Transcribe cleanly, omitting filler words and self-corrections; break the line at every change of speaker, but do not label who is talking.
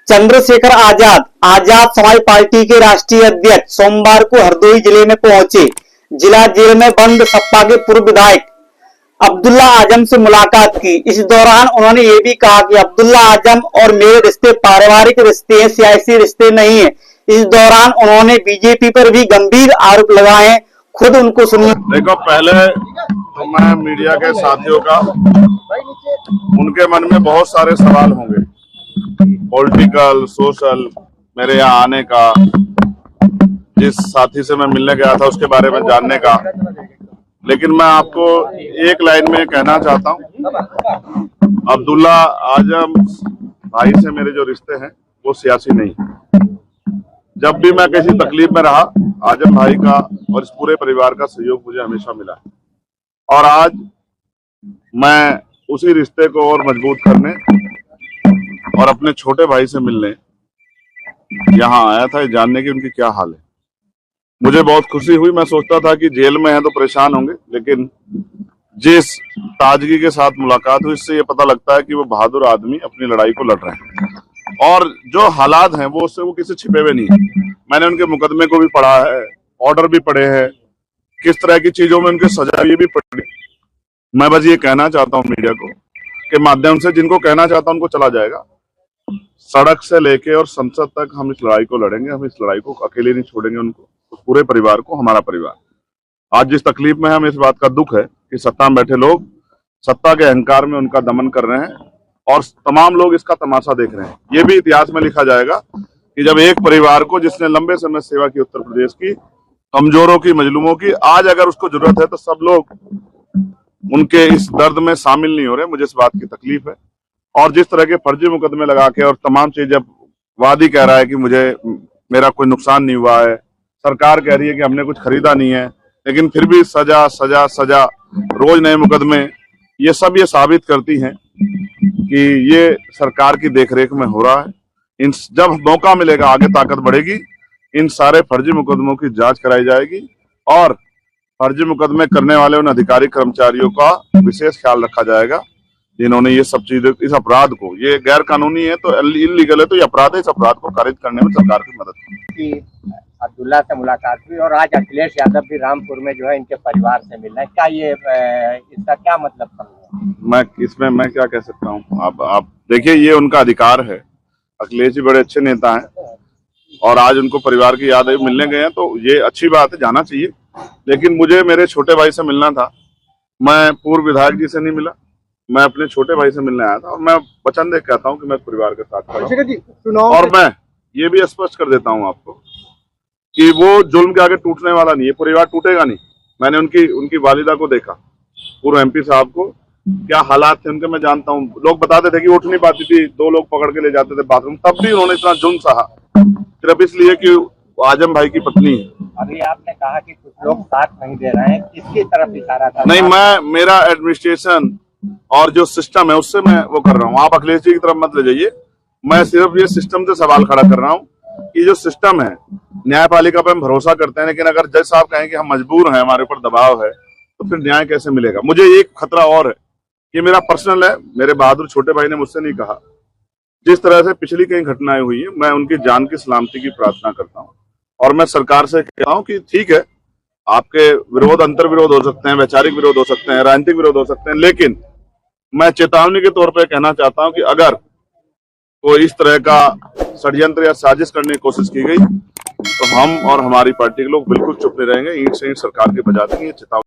Chandrashekhar Azad Samaj party के राष्ट्रीय अध्यक्ष सोमवार को हरदोई जिले में पहुंचे। जिला जेल में बंद सपा के पूर्व विधायक अब्दुल्ला आजम से मुलाकात की। इस दौरान उन्होंने ये भी कहा कि अब्दुल्ला आजम और मेरे रिश्ते पारिवारिक रिश्ते हैं, सियासी रिश्ते नहीं है। इस दौरान उन्होंने बीजेपी पर भी गंभीर आरोप लगाए। खुद उनको सुनिए।
देखो, पहले तो मैं मीडिया के साथियों का, उनके मन में बहुत सारे सवाल होंगे, पॉलिटिकल, सोशल, मेरे यहाँ आने का, जिस साथी से मैं मिलने गया था उसके बारे में जानने का। लेकिन मैं आपको एक लाइन में कहना चाहता हूँ, अब्दुल्ला आजम भाई से मेरे जो रिश्ते हैं वो सियासी नहीं। जब भी मैं किसी तकलीफ में रहा, आजम भाई का और इस पूरे परिवार का सहयोग मुझे हमेशा मिला है। और आज मैं उसी रिश्ते को और मजबूत करने और अपने छोटे भाई से मिलने यहाँ आया था, जानने की उनकी क्या हाल है। मुझे बहुत खुशी हुई। मैं सोचता था कि जेल में है तो परेशान होंगे, लेकिन जिस ताजगी के साथ मुलाकात हुई, इससे ये पता लगता है कि वो बहादुर आदमी अपनी लड़ाई को लड़ रहे हैं और जो हालात हैं वो उससे वो किसी छिपे हुए नहीं है। मैंने उनके मुकदमे को भी पढ़ा है, ऑर्डर भी पढ़े हैं, किस तरह की चीजों में उनके सजा भी पड़ी। मैं बस ये कहना चाहता हूँ मीडिया को के माध्यम से, जिनको कहना चाहता हूँ उनको चला जाएगा। सड़क से लेके और संसद तक हम इस लड़ाई को लड़ेंगे। हम इस लड़ाई को अकेले नहीं छोड़ेंगे, उनको, पूरे परिवार को, हमारा परिवार। आज जिस तकलीफ में हम, इस बात का दुख है कि सत्ता में बैठे लोग सत्ता के अहंकार में उनका दमन कर रहे हैं और तमाम लोग इसका तमाशा देख रहे हैं। ये भी इतिहास में लिखा जाएगा कि जब एक परिवार को, जिसने लंबे समय सेवा की उत्तर प्रदेश की, कमजोरों की, मजलूमों की, आज अगर उसको जरूरत है तो सब लोग उनके इस दर्द में शामिल नहीं हो रहे। मुझे इस बात की तकलीफ है। और जिस तरह के फर्जी मुकदमे लगा के और तमाम चीजें, वादी कह रहा है कि मेरा कोई नुकसान नहीं हुआ है, सरकार कह रही है कि हमने कुछ खरीदा नहीं है, लेकिन फिर भी सजा सजा सजा, रोज नए मुकदमे, ये सब ये साबित करती हैं कि ये सरकार की देखरेख में हो रहा है। जब मौका मिलेगा, आगे ताकत बढ़ेगी, इन सारे फर्जी मुकदमों की जांच कराई जाएगी और फर्जी मुकदमे करने वाले उन अधिकारी कर्मचारियों का विशेष ख्याल रखा जाएगा जिन्होंने ये सब चीजें, इस अपराध को, ये गैर कानूनी है तो इलीगल है तो ये अपराध है, इस अपराध को खारिज करने में सरकार की मदद की।
अब्दुल्ला से मुलाकात हुई और आज अखिलेश यादव भी रामपुर में जो है इनके परिवार से मिलना है, क्या ये इसका क्या मतलब था?
मैं क्या कह सकता हूँ? आप देखिए, ये उनका अधिकार है। अखिलेश जी बड़े अच्छे नेता हैं और आज उनको परिवार की याद आई, मिलने गए हैं, तो ये अच्छी बात है, जाना चाहिए। लेकिन मुझे मेरे छोटे भाई से मिलना था। मैं पूर्व विधायक जी से नहीं मिला, मैं अपने छोटे भाई से मिलने आया था और मैं वचन दे कहता हूँ कि मैं परिवार के साथ खड़ा हूं। और मैं ये भी स्पष्ट कर देता हूँ आपको कि वो जुल्म के आगे टूटने वाला नहीं है, परिवार टूटेगा नहीं। मैंने उनकी वालिदा को देखा, पूर्व एमपी साहब को, क्या हालात थे उनके मैं जानता हूँ। लोग बताते थे कि उठ नहीं पाती थी, 2 लोग पकड़ के ले जाते थे बाथरूम, तब भी उन्होंने इतना जुल्म सहा, सिर्फ इसलिए कि आजम भाई की पत्नी है।
अभी आपने कहा कि कुछ लोग साथ नहीं दे रहे हैं, किसकी तरफ इशारा था?
नहीं, मेरा एडमिनिस्ट्रेशन और जो सिस्टम है उससे मैं वो कर रहा हूँ। आप अखिलेश जी की तरफ मत ले जाइए। मैं सिर्फ ये सिस्टम से सवाल खड़ा कर रहा हूँ कि जो सिस्टम है, न्यायपालिका पर हम भरोसा करते हैं, लेकिन अगर जज साहब कहें कि हम मजबूर हैं, हमारे ऊपर दबाव है, तो फिर न्याय कैसे मिलेगा? मुझे एक खतरा और है, ये मेरा पर्सनल है, मेरे बहादुर छोटे भाई ने मुझसे नहीं कहा। जिस तरह से पिछली कई घटनाएं हुई है, मैं उनकी जान की सलामती की प्रार्थना करता हूँ और मैं सरकार से कहता हूँ कि ठीक है, आपके विरोध, अंतर विरोध हो सकते हैं, वैचारिक विरोध हो सकते हैं, राजनीतिक विरोध हो सकते हैं, लेकिन मैं चेतावनी के तौर पर कहना चाहता हूं कि अगर कोई इस तरह का षड्यंत्र या साजिश करने की कोशिश की गई तो हम और हमारी पार्टी के लोग बिल्कुल चुप नहीं रहेंगे, ईंट से ईंट सरकार के बजा देंगे। चेतावनी।